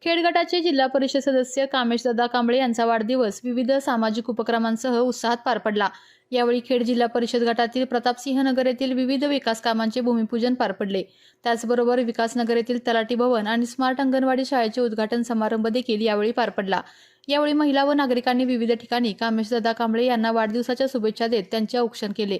खेड गटाचे जिल्हा परिषद सदस्य कामेशदादा कांबळे यांचा वाढदिवस विविध सामाजिक उपक्रमांसह उत्साहात पार पडला। यावेळी खेड जिल्हा परिषद गटातील प्रतापसिंह नगर येथील विविध विकास कामांचे भूमिपूजन पार पडले। त्याचबरोबर विकासनगर येथील तलाठी भवन आणि स्मार्ट अंगणवाडी शाळेचे उद्घाटन समारंभ देखील यावेळी पार पडला। यावेळी महिला व नागरिकांनी विविध ठिकाणी कामेशदादा कांबळे यांना वाढदिवसाच्या शुभेच्छा देत त्यांचे औक्षण केले।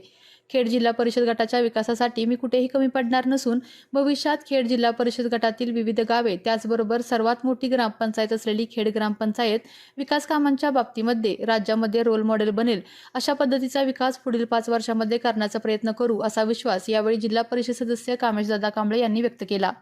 खेड जिल्हा परिषद गटाच्या विकासासाठी मी कुठेही कमी पडणार नसून भविष्यात खेड जिल्हा परिषद गटातील विविध गावे त्याचबरोबर सर्वात मोठी ग्रामपंचायत असलेली खेड ग्रामपंचायत विकास कामांच्या बाबतीमध्ये राज्यामध्ये रोल मॉडेल बनेल अशा पद्धतीचा विकास पुढील 5 वर्षांमध्ये करण्याचा प्रयत्न करू असा विश्वास यावेळी जिल्हा परिषद सदस्य कामेशदादा कांबळे यांनी व्यक्त केला।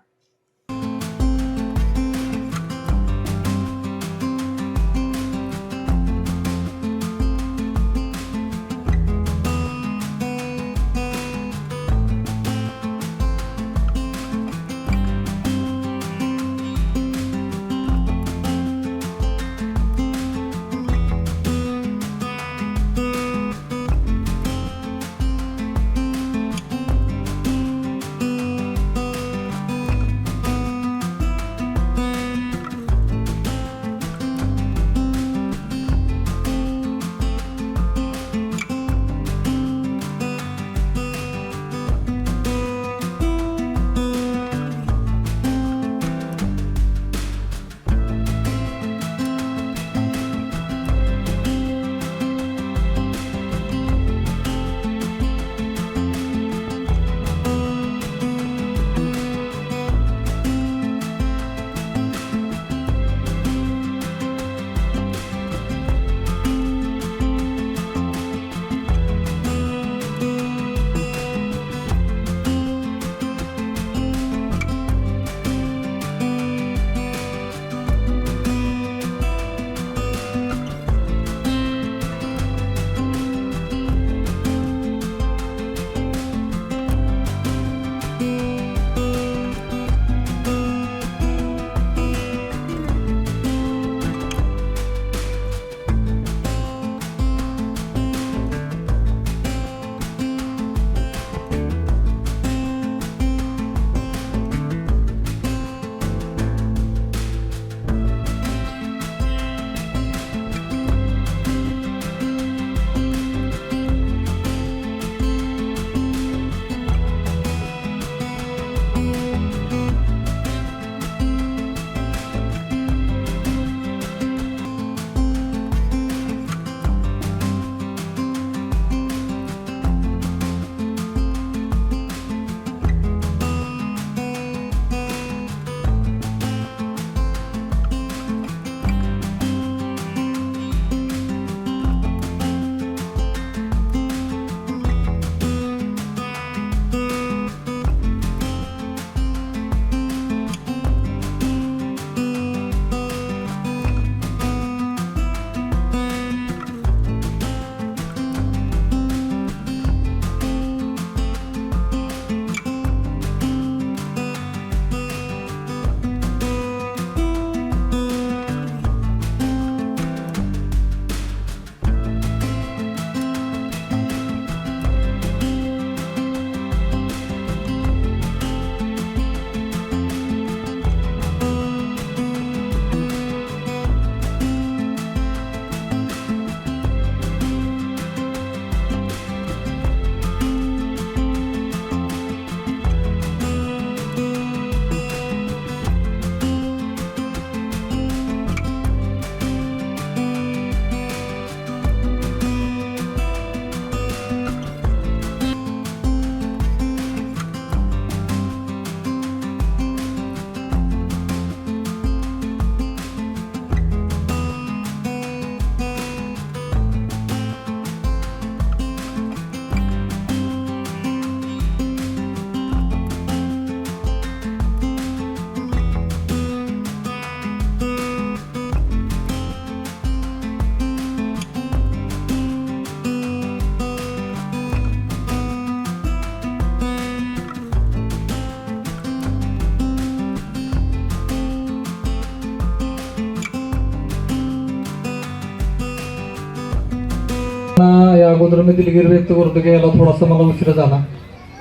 या अगोदर मी दिलगिरी व्यक्त करतो की याला थोडासा मला उशीर झाला।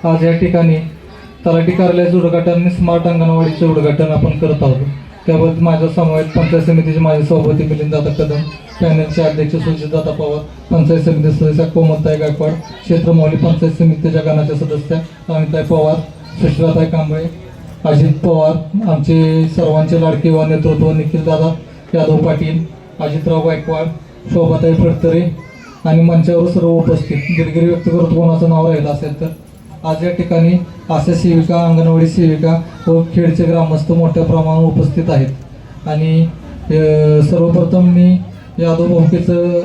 आज या ठिकाणी तलाठी कार्यालयाचं उद्घाटन आणि स्मार्ट अंगणवाडीचं उद्घाटन आपण करत आहोत। त्याबद्दल माझ्या समवेत पंचायत समितीचे माजी सभापती मिलिंददादा कदम, पॅनलचे अध्यक्ष सुजितदादा पवार, पंचायत समिती सदस्य कोमलताई गायकवाड, क्षेत्रमौली पंचायत समितीच्या गणाच्या सदस्य अमिताई पवार, सुशीलाताई कांबळे, अजित पवार, आमचे सर्वांचे लाडके व नेतृत्व निखिलदादा यादव पाटील, अजितराव गायकवाड, शोभाताई फडतरे आणि मंचावर सर्व उपस्थित. दिलगिरी व्यक्त करत कोणाचं नाव राहिलं असेल तर आज या ठिकाणी आशा सेविका, अंगणवाडी सेविका व खेडचे ग्रामस्थ मोठ्या प्रमाणावर उपस्थित आहेत. आणि सर्वप्रथम मी यादव भाऊकेचं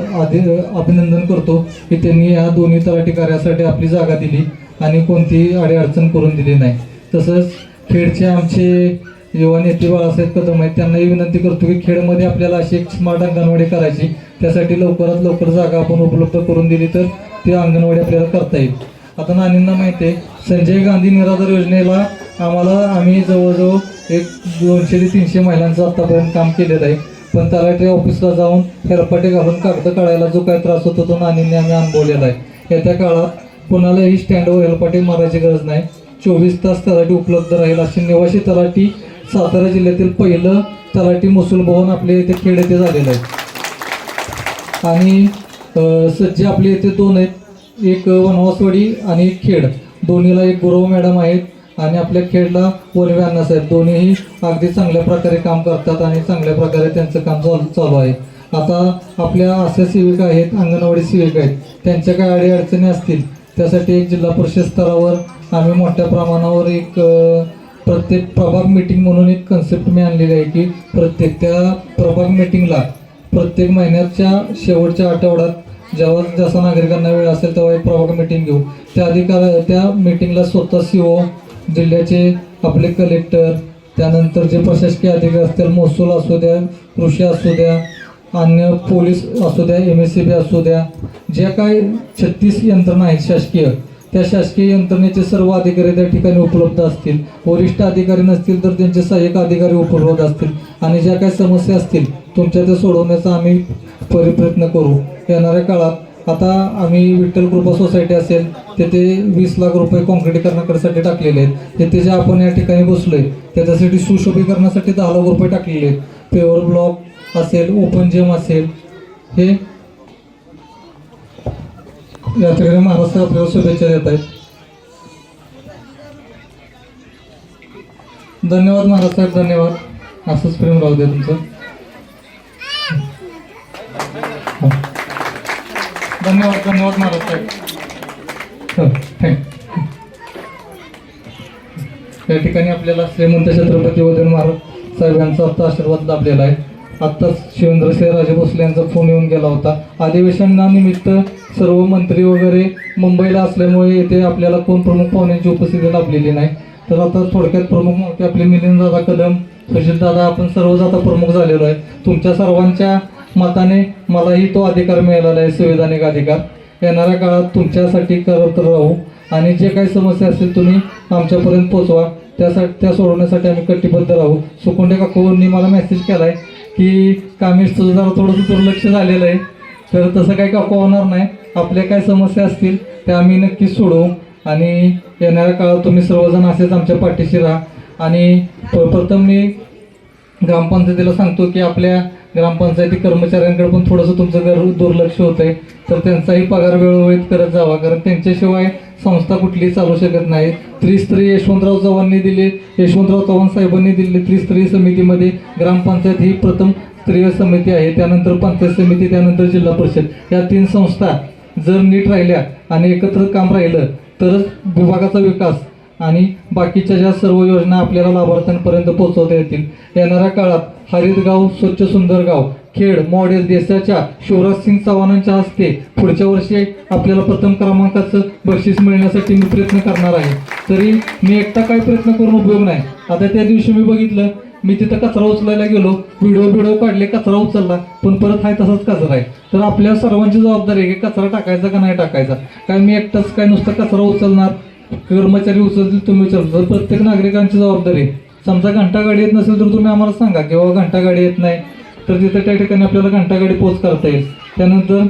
अभिनंदन करतो की त्यांनी या दोन्ही तलाठी कार्यासाठी आपली जागा दिली आणि कोणतीही अडीअडचण करून दिली नाही. तसंच खेडचे आमचे युवा नेते बाळासाहेब कदम आहेत, त्यांनाही विनंती करतो की खेडमध्ये आपल्याला अशी एक स्मार्ट अंगणवाडी करायची, त्यासाठी लवकरात लवकर जागा आपण उपलब्ध करून दिली तर ती अंगणवाडी आपल्याला करता येईल. आता नानींना माहिती आहे संजय गांधी निराधार योजनेला आम्ही जवळजवळ एक 200 ते 300 महिलांचं आत्तापर्यंत काम केलेलं आहे. पण तलाठी ऑफिसला जाऊन हेलपाटे घालून कागद काढायला जो काही त्रास होतो तो नानींनी आम्ही अनुभवलेला आहे. येत्या काळात कोणालाही स्टँडवर हेलपाटे मारायची गरज नाही, 24 तास तलाठी उपलब्ध राहील अशी निवासी तलाठी सातारा जिल्ह्यातील पहिलं तलाठी महसूल भवन आपल्या इथे खेड येथे झालेलं आहे. आणि सज्जे आपले इथे 2 आहेत, एक वनवासवाडी आणि एक खेड, दोन्हीला एक गुरव मॅडम आहेत आणि आपल्या खेडला वनवे अण्णासाहेब, दोन्हीही अगदी चांगल्या प्रकारे काम करतात आणि चांगल्या प्रकारे त्यांचं काम चालू आहे. आता आपल्या अशा सेविका आहेत, अंगणवाडी सेविका आहेत, त्यांच्या काही अडीअडचणी असतील त्यासाठी एक जिल्हा परिषद स्तरावर आम्ही मोठ्या प्रमाणावर एक प्रत्येक प्रभाग मीटिंग म्हणून एक कन्सेप्ट मी आणलेली आहे की प्रत्येक त्या प्रभाग मीटिंगला प्रत्येक महिन्याच्या शेवटच्या आठवड्यात जेव्हा जसा नागरिकांना वेळ असेल तेव्हा एक प्रभाग मीटिंग घेऊ. त्या मीटिंगला स्वतः CO, जिल्ह्याचे आपले कलेक्टर, त्यानंतर जे प्रशासकीय अधिकारी असतील, महसूल असू द्या, कृषी असू द्या, अन्य पोलीस असू द्या, MSCB असू द्या, ज्या काही 36 यंत्रणा आहेत शासकीय, त्या शासकीय यंत्रणेचे सर्व अधिकारी त्या ठिकाणी उपलब्ध असतील. वरिष्ठ अधिकारी नसतील तर त्यांचे सहाय्यक अधिकारी उपलब्ध असतील आणि ज्या काही समस्या असतील तुमच्या त्या सोडवण्याचा आम्ही प्रयत्न करू. येणाऱ्या काळात आता आम्ही विठ्ठल कृपा सोसायटी असेल तेथे 20 लाख रुपये काँक्रिटीकरणासाठी टाकलेले आहेत. तेथे जे आपण या ठिकाणी बसलोय त्याच्यासाठी सुशोभीकरणासाठी 10 लाख रुपये टाकलेले आहेत. पेवर ब्लॉक असेल, ओपन जिम असेल, हे या ठिकाणी महाराष्ट्र आपल्याला शुभेच्छा देत आहेत. धन्यवाद महाराज साहेब, धन्यवाद. असंच प्रेम राहू दे तुमचं. धन्यवाद महाराज साहेब. थँक्यू. या ठिकाणी आपल्याला श्रीमंत छत्रपती वदन महाराज साहेब यांचा आता आशीर्वाद लाभलेला आहे. आत्ताच शिवेंद्रसिंहराजे भोसले यांचा फोन येऊन गेला होता. अधिवेशनानिमित्त सर्व मंत्री वगैरे मुंबईला असल्यामुळे येथे आपल्याला कोण प्रमुख पाहुण्यांची उपस्थिती लाभलेली नाही. तर आता थोडक्यात प्रमुख पाहुणे आपले मिलिंददादा कदम, सुशीलदादा, आपण सर्वच आता प्रमुख झालेलो आहे. तुमच्या सर्वांच्या मताने मलाही तो अधिकार मिळालेला आहे, संविधानिक अधिकार. येणाऱ्या काळात तुमच्यासाठी करत राहू आणि जे काही समस्या असतील तुम्ही आमच्यापर्यंत पोहोचवा, त्या सोडवण्यासाठी आम्ही कटिबद्ध राहू. सुकुंडे काकूंनी मला मेसेज केला आहे की कामेश तुझं जरा थोडंसं दुर्लक्ष झालेलं आहे, तर तसं काही काकू होणार नाही. आपल्या काय समस्या असतील त्या आम्ही नक्कीच सोडवू आणि येणाऱ्या काळात तुम्ही सर्वजण असेच आमच्या पाठीशी राहा. आणि प्रथम मी ग्रामपंचायतीला सांगतो की आपल्या ग्रामपंचायती कर्मचाऱ्यांकडे पण थोडंसं तुमचं दुर्लक्ष होतं आहे, तर त्यांचाही पगार वेळोवेळी करत जावा, कारण त्यांच्याशिवाय संस्था कुठलीही चालू शकत नाही. त्रिस्तरीय यशवंतराव चव्हाण साहेबांनी दिलेली त्रिस्तरीय समितीमध्ये ग्रामपंचायत ही प्रथम स्तरीय समिती आहे, त्यानंतर पंचायत समिती, त्यानंतर जिल्हा परिषद. या 3 संस्था जर नीट राहिल्या आणि एकत्र काम राहिलं तरच विभागाचा विकास आणि बाकीच्या ज्या सर्व योजना आपल्याला लाभार्थ्यांपर्यंत पोहोचवता येतील. येणाऱ्या काळात हरित गाव, स्वच्छ सुंदर गाव, खेड मॉडेल देशाच्या शिवराजसिंग चव्हाणांच्या हस्ते पुढच्या वर्षी आपल्याला प्रथम क्रमांकाचं बक्षीस मिळण्यासाठी मी प्रयत्न करणार आहे. तरी मी एकटा काही प्रयत्न करून उपयोग नाही. आता त्या दिवशी मी बघितलं, मी तिथं कचरा उचलायला गेलो, व्हिडिओ काढले, कचरा उचलला, पण परत आहे तसाच कचरा आहे. तर आपल्या सर्वांची जबाबदारी आहे की कचरा टाकायचा का नाही टाकायचा. काय मी एकटाच काय नुसतं कचरा उचलणार, कर्मचारी उचलतील, तुम्ही उचलता, तर प्रत्येक नागरिकांची जबाबदारी. समजा घंटागाडी येत नसेल तर तुम्ही आम्हाला सांगा किंवा घंटागाडी येत नाही तर तिथं त्या ठिकाणी आपल्याला घंटागाडी पोच करता येईल. त्यानंतर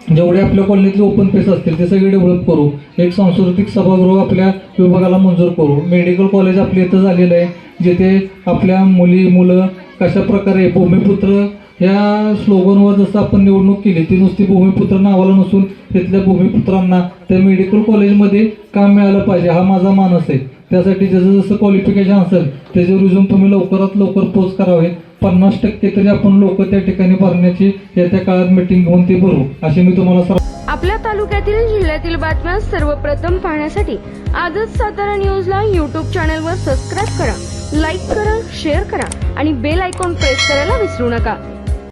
जेवढे आपल्या कॉलनीतले ओपन स्पेस असतील ते सगळे डेव्हलप करू. एक सांस्कृतिक सभागृह आपल्या विभागाला मंजूर करू. मेडिकल कॉलेज आपल्या इथं झालेलं आहे, जिथे आपल्या मुलं कशा प्रकारे भूमिपुत्र ह्या स्लोगनवर जसं आपण निवडणूक केली, ती नुसती भूमिपुत्र नावाला नसून तिथल्या भूमिपुत्रांना त्या मेडिकल कॉलेजमध्ये काम मिळालं पाहिजे, हा माझा मानस आहे. त्यासाठी जसं जसं क्वालिफिकेशन असेल त्याचे रिझ्यूम तुम्ही लवकरात लवकर पोस्ट करावे. 50% तरी आपण लोक त्या ठिकाणी भरण्याची येत्या काळात मीटिंग घेऊन ते भरू, असे मी तुम्हाला आपल्या तालुक्यातील जिल्ह्यातील बातम्या सर्वप्रथम पाहण्यासाठी आजच सातारा न्यूजला यूट्यूब चॅनलवर सबस्क्राईब करा, लाईक करा, शेअर करा आणि बेल आयकॉन प्रेस करायला विसरू नका.